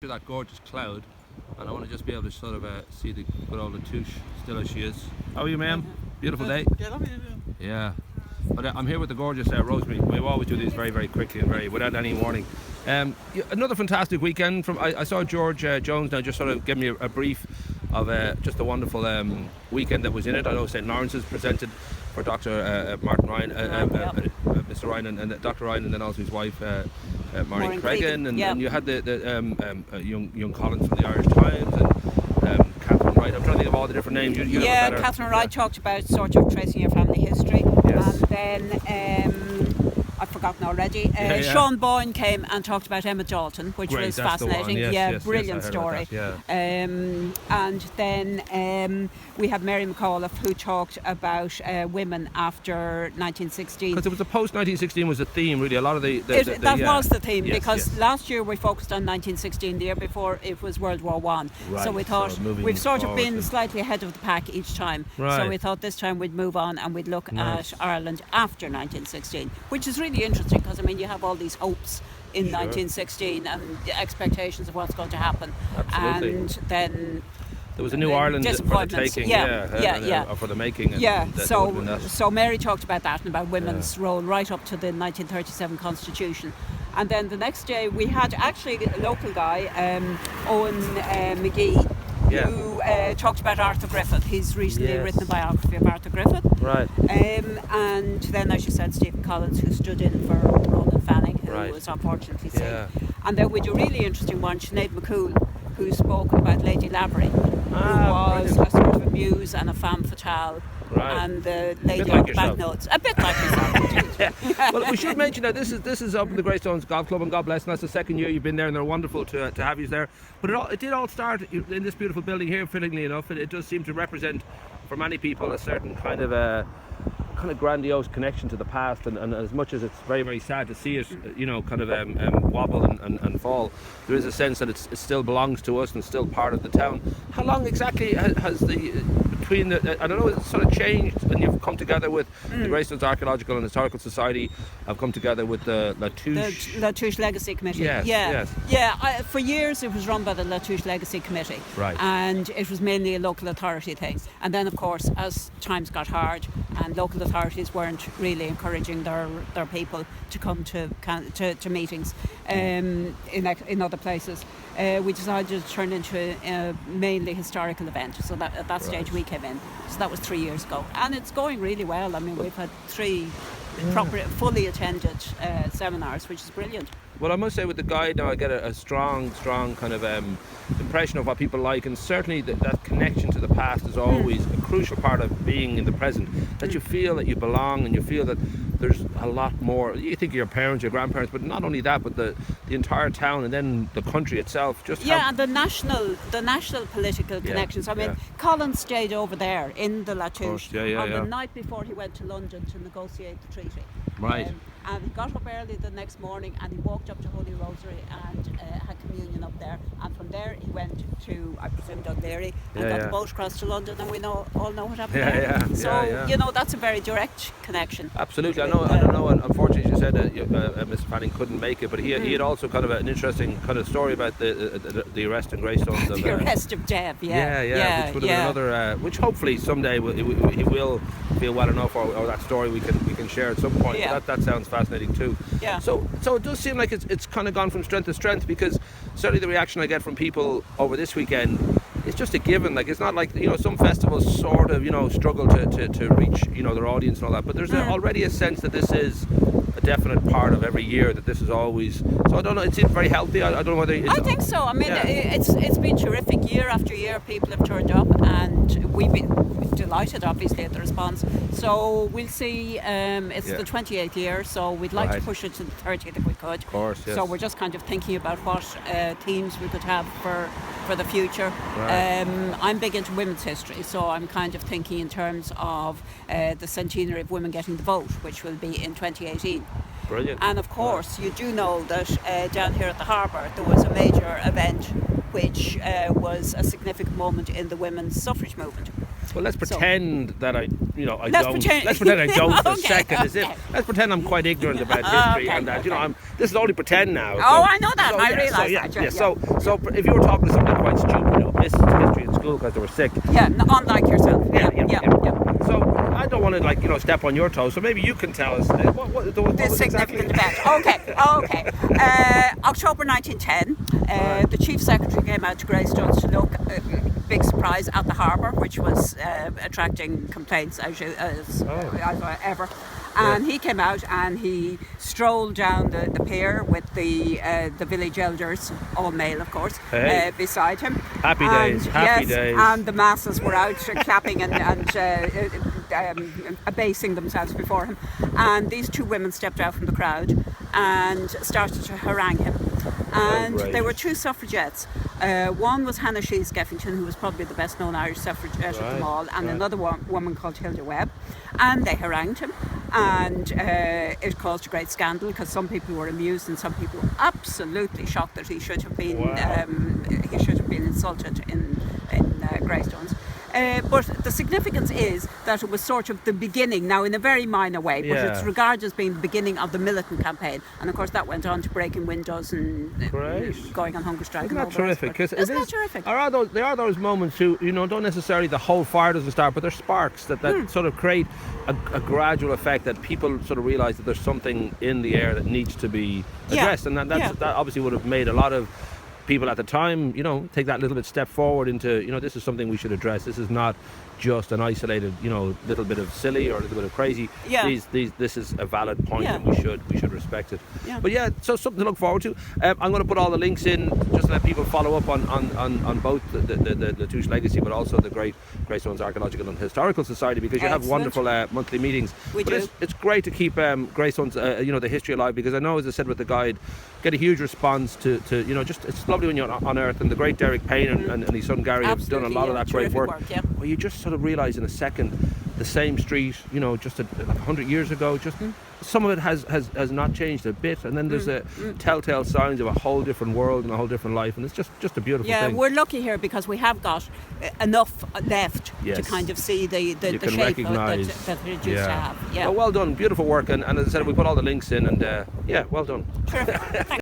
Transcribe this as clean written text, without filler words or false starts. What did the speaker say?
that gorgeous cloud, and I want to just be able to sort of see the good old Touche still as she is. How are you, ma'am? Beautiful day. Yeah. But I'm here with the gorgeous Rosemary. We always do these very, very quickly and without any warning. Another fantastic weekend. I saw George Jones now just sort of give me a brief of just a wonderful weekend that was in it. I know St. Lawrence's presented for Dr. Martin Ryan, Mr. Ryan, and Dr. Ryan, and then also his wife, Maureen Cregan, and you had the young Collins from the Irish Times, and Catherine Wright. I'm trying to think of all the different names. Catherine Wright talked about sort of tracing your family history, and then I've forgotten already. Sean Boyne came and talked about Emma Dalton, which was fascinating. Brilliant story. And then we had Mary McAuliffe, who talked about women after 1916. Because it was the post-1916 was the theme, really. A lot of that was the theme, because last year we focused on 1916. The year before it was World War One. Right, so we thought we've sort of been slightly ahead of the pack each time. Right. So we thought this time we'd move on and we'd look at Ireland after 1916, which is really interesting because, I mean, you have all these hopes in 1916 and the expectations of what's going to happen. Absolutely. And then there was a new Ireland for the taking, for the making. So Mary talked about that and about women's role right up to the 1937 Constitution. And then the next day we had actually a local guy, Owen McGee, who talked about Arthur Griffith. He's recently written a biography of Arthur Griffith. Right. And then, as you said, Stephen Collins, who stood in for Ronan Fanning, who was unfortunately sick. And then we had a really interesting one, Sinead McCool, who spoke about Lady Lavery, who was a sort of a muse and a femme fatale. Right. And the lady of the banknotes, a bit like yourself. Well, we should mention that this is up in the Greystones Golf Club, and God bless, and that's the second year you've been there, and they're wonderful to have you there. But it did all start in this beautiful building here. Fittingly enough, it does seem to represent for many people a certain kind of grandiose connection to the past, and as much as it's very, very sad to see it, wobble and fall, there is a sense that it still belongs to us and still part of the town. How long exactly has between I don't know, it's sort of changed, and you've come together with the Greystones Archaeological and Historical Society, have come together with the Touche Legacy Committee. For years it was run by the Touche Legacy Committee, and it was mainly a local authority thing. And then, of course, as times got hard and local authorities weren't really encouraging their people to come to meetings in other places, we decided to turn into a mainly historical event. So that at that stage we came in. So that was 3 years ago, and it's going really well. I mean, we've had 3 proper, fully attended seminars, which is brilliant. Well, I must say with the guide now I get a strong kind of impression of what people like, and certainly that connection to the past is always a crucial part of being in the present, that you feel that you belong and you feel that there's a lot more. You think of your parents, your grandparents, but not only that, but the entire town and then the country itself. And the national political connections. I mean, Collins stayed over there in the La Touche on the night before he went to London to negotiate the treaty. Right. And he got up early the next morning and he walked up to Holy Rosary and had communion up there. And from there he went to, I presume, Dundleary and got the boat across to London, and we all know what happened there. So, that's a very direct connection. Absolutely. I know. Unfortunately, she said Mr. Fanning couldn't make it, but he had also kind of an interesting kind of story about the arrest in Greystones. The arrest of Deb, which would have been another, which hopefully someday he will feel well enough, or that story we can share at some point. But that sounds fascinating too. So it does seem like it's kind of gone from strength to strength, because certainly the reaction I get from people over this weekend, it's just a given. Like, it's not like, some festivals sort of struggle to reach their audience and all that, but there's already a sense that this is a definite part of every year, that this is always. So I don't know, it seems very healthy. I don't know whether I think so. I mean, it's been terrific. Year after year people have turned up, and we've been delighted obviously at the response. So we'll see. It's the 28th year, so we'd like to push it to the 30th if we could. Of course, yes. So we're just kind of thinking about what themes we could have for the future. I'm big into women's history, so I'm kind of thinking in terms of the centenary of women getting the vote, which will be in 2018. Brilliant. And of course, you do know that down here at the harbour there was a major event which was a significant moment in the women's suffrage movement. Well, let's pretend that I don't. Pretend. Let's pretend I don't for a Okay, second. Let's pretend I'm quite ignorant about history and that. This is only pretend now. Oh, I know that. I realise that. So if you were talking to somebody quite stupid, missed history in school because they were sick. Yeah, unlike yourself. Yeah. So I don't want to step on your toes. So maybe you can tell us what the significant event. Okay. October 1910, the Chief Secretary came out to Greystones to look. Big surprise at the harbour, which was attracting complaints as ever. And he came out and he strolled down the pier with the village elders, all male of course, beside him. Happy days. And the masses were out clapping and abasing themselves before him. And these two women stepped out from the crowd and started to harangue him. And there were two suffragettes. One was Hannah Shees Geffington, who was probably the best known Irish suffragette of them all, and another woman called Hilda Webb. And they harangued him, and it caused a great scandal because some people were amused and some people were absolutely shocked that he should have been insulted in Greystones. But the significance is that it was sort of the beginning, now in a very minor way, but it's regarded as being the beginning of the militant campaign. And of course that went on to breaking windows and going on hunger strike. Isn't that terrific? Isn't that terrific? There are those moments who, don't necessarily the whole fire doesn't start, but there's sparks that sort of create a gradual effect that people sort of realise that there's something in the air that needs to be addressed. And that obviously would have made a lot of people at the time, take that little bit step forward into, this is something we should address. This is not just an isolated, little bit of silly or a little bit of crazy. This is a valid point, and we should respect it. But so something to look forward to. I'm going to put all the links in just to let people follow up on both the Touche Legacy, but also the Greystones Archaeological and Historical Society, because you have wonderful monthly meetings. It's great to keep Greystones, the history alive, because I know, as I said with the guide, get a huge response to just it's lovely when you're on Earth, and the great Derek Payne and his son Gary have done a lot of that great work. Well, you just sort of realise in a second the same street, just 100 years ago, some of it has not changed a bit, and then there's telltale signs of a whole different world and a whole different life, and it's just a beautiful thing. Yeah, we're lucky here because we have got enough left to kind of see the shape that it used to have. Yeah. Well done, beautiful work, and as I said, we put all the links in, and well done. Terrific.